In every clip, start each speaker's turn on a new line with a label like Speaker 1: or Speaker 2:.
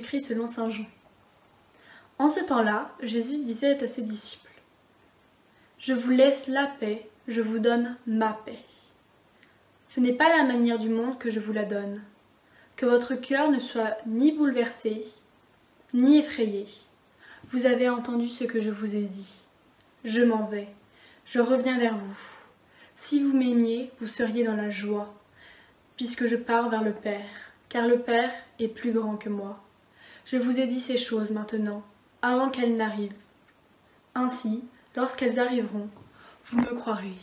Speaker 1: écrit selon saint Jean. En ce temps-là, Jésus disait à ses disciples : « Je vous laisse la paix, je vous donne ma paix. Ce n'est pas la manière du monde que je vous la donne. Que votre cœur ne soit ni bouleversé, ni effrayé. Vous avez entendu ce que je vous ai dit. Je m'en vais, je reviens vers vous. Si vous m'aimiez, vous seriez dans la joie, puisque je pars vers le Père, car le Père est plus grand que moi. Je vous ai dit ces choses maintenant, avant qu'elles n'arrivent. Ainsi, lorsqu'elles arriveront, vous me croirez.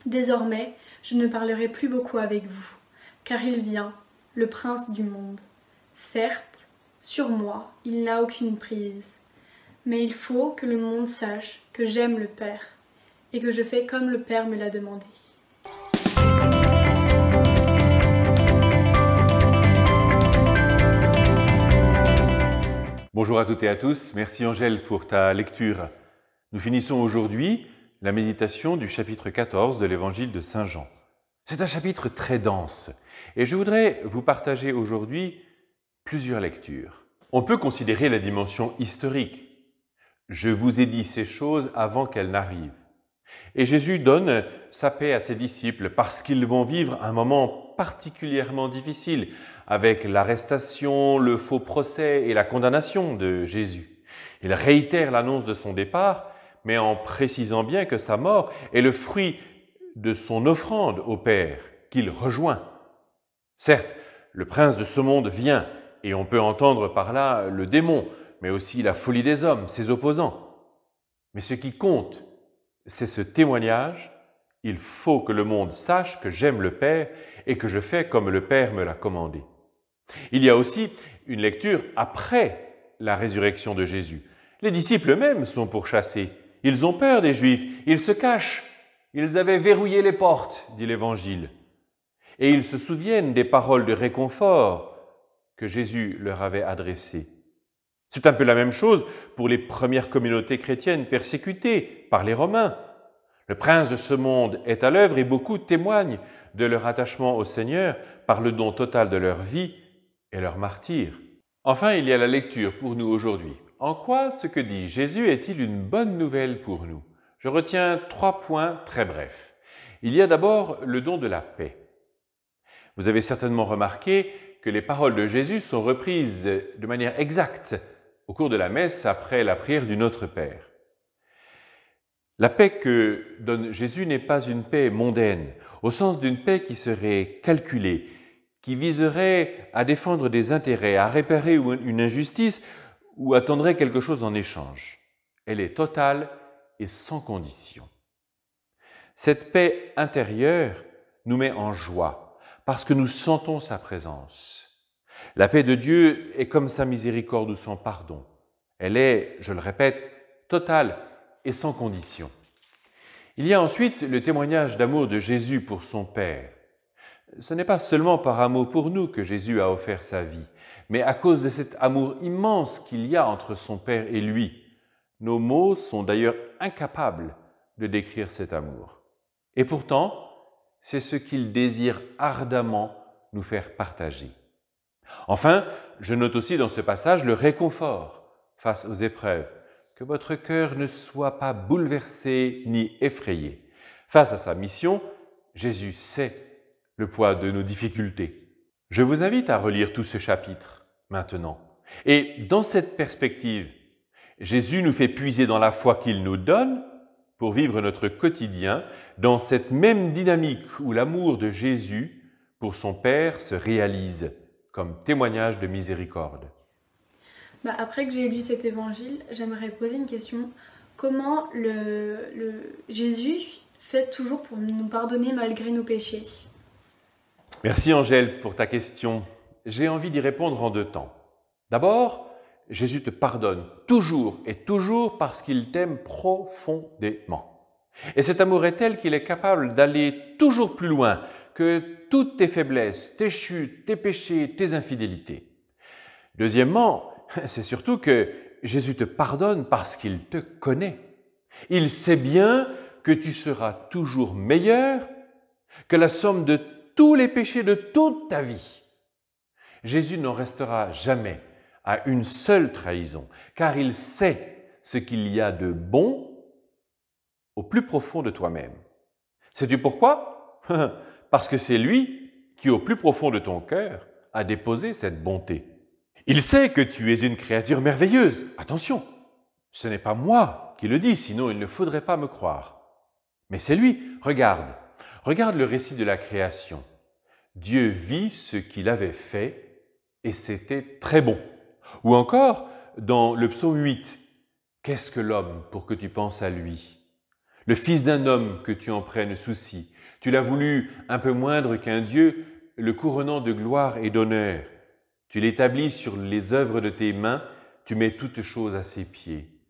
Speaker 1: Désormais, je ne parlerai plus beaucoup avec vous, car il vient, le prince du monde. Certes, sur moi, il n'a aucune prise, mais il faut que le monde sache que j'aime le Père, et que je fais comme le Père me l'a demandé.
Speaker 2: Bonjour à toutes et à tous, merci Angèle pour ta lecture. Nous finissons aujourd'hui la méditation du chapitre 14 de l'évangile de saint Jean. C'est un chapitre très dense et je voudrais vous partager aujourd'hui plusieurs lectures. On peut considérer la dimension historique. Je vous ai dit ces choses avant qu'elles n'arrivent. Et Jésus donne sa paix à ses disciples parce qu'ils vont vivre un moment particulièrement difficile avec l'arrestation, le faux procès et la condamnation de Jésus. Il réitère l'annonce de son départ, mais en précisant bien que sa mort est le fruit de son offrande au Père, qu'il rejoint. Certes, le prince de ce monde vient, et on peut entendre par là le démon, mais aussi la folie des hommes, ses opposants. Mais ce qui compte, c'est ce témoignage. Il faut que le monde sache que j'aime le Père et que je fais comme le Père me l'a commandé. Il y a aussi une lecture après la résurrection de Jésus. Les disciples eux-mêmes sont pourchassés. Ils ont peur des Juifs, ils se cachent. Ils avaient verrouillé les portes, dit l'Évangile. Et ils se souviennent des paroles de réconfort que Jésus leur avait adressées. C'est un peu la même chose pour les premières communautés chrétiennes persécutées par les Romains. Le prince de ce monde est à l'œuvre et beaucoup témoignent de leur attachement au Seigneur par le don total de leur vie et leur martyre. Enfin, il y a la lecture pour nous aujourd'hui. En quoi ce que dit Jésus est-il une bonne nouvelle pour nous ? Je retiens 3 points très brefs. Il y a d'abord le don de la paix. Vous avez certainement remarqué que les paroles de Jésus sont reprises de manière exacte au cours de la messe après la prière du Notre Père. La paix que donne Jésus n'est pas une paix mondaine, au sens d'une paix qui serait calculée, qui viserait à défendre des intérêts, à réparer une injustice ou attendrait quelque chose en échange. Elle est totale et sans condition. Cette paix intérieure nous met en joie parce que nous sentons sa présence. La paix de Dieu est comme sa miséricorde ou son pardon. Elle est, je le répète, totale et sans condition. Il y a ensuite le témoignage d'amour de Jésus pour son Père. Ce n'est pas seulement par amour pour nous que Jésus a offert sa vie, mais à cause de cet amour immense qu'il y a entre son Père et lui. Nos mots sont d'ailleurs incapables de décrire cet amour. Et pourtant, c'est ce qu'il désire ardemment nous faire partager. Enfin, je note aussi dans ce passage le réconfort face aux épreuves, que votre cœur ne soit pas bouleversé ni effrayé. Face à sa mission, Jésus sait le poids de nos difficultés. Je vous invite à relire tout ce chapitre maintenant. Et dans cette perspective, Jésus nous fait puiser dans la foi qu'il nous donne pour vivre notre quotidien dans cette même dynamique où l'amour de Jésus pour son Père se réalise comme témoignage de miséricorde.
Speaker 1: Après que j'ai lu cet évangile, j'aimerais poser une question. Comment Jésus fait toujours pour nous pardonner malgré nos péchés ?
Speaker 2: Merci Angèle pour ta question. J'ai envie d'y répondre en 2 temps. D'abord, Jésus te pardonne toujours et toujours parce qu'il t'aime profondément. Et cet amour est tel qu'il est capable d'aller toujours plus loin que toutes tes faiblesses, tes chutes, tes péchés, tes infidélités. Deuxièmement, c'est surtout que Jésus te pardonne parce qu'il te connaît. Il sait bien que tu seras toujours meilleur que la somme de tous les péchés de toute ta vie. Jésus n'en restera jamais à une seule trahison, car il sait ce qu'il y a de bon au plus profond de toi-même. Sais-tu pourquoi? Parce que c'est lui qui, au plus profond de ton cœur, a déposé cette bonté. Il sait que tu es une créature merveilleuse. Attention, ce n'est pas moi qui le dis, sinon il ne faudrait pas me croire. Mais c'est lui. Regarde le récit de la création. Dieu vit ce qu'il avait fait et c'était très bon. Ou encore, dans le psaume 8, « Qu'est-ce que l'homme pour que tu penses à lui ? Le fils d'un homme que tu en prennes souci. Tu l'as voulu un peu moindre qu'un Dieu, le couronnant de gloire et d'honneur. Tu l'établis sur les œuvres de tes mains, tu mets toutes choses à ses pieds.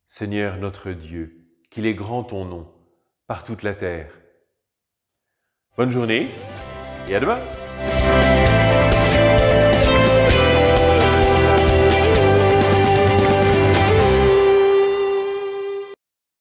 Speaker 2: Seigneur notre Dieu, qu'il est grand ton nom, par toute la terre. » Bonne journée et à demain!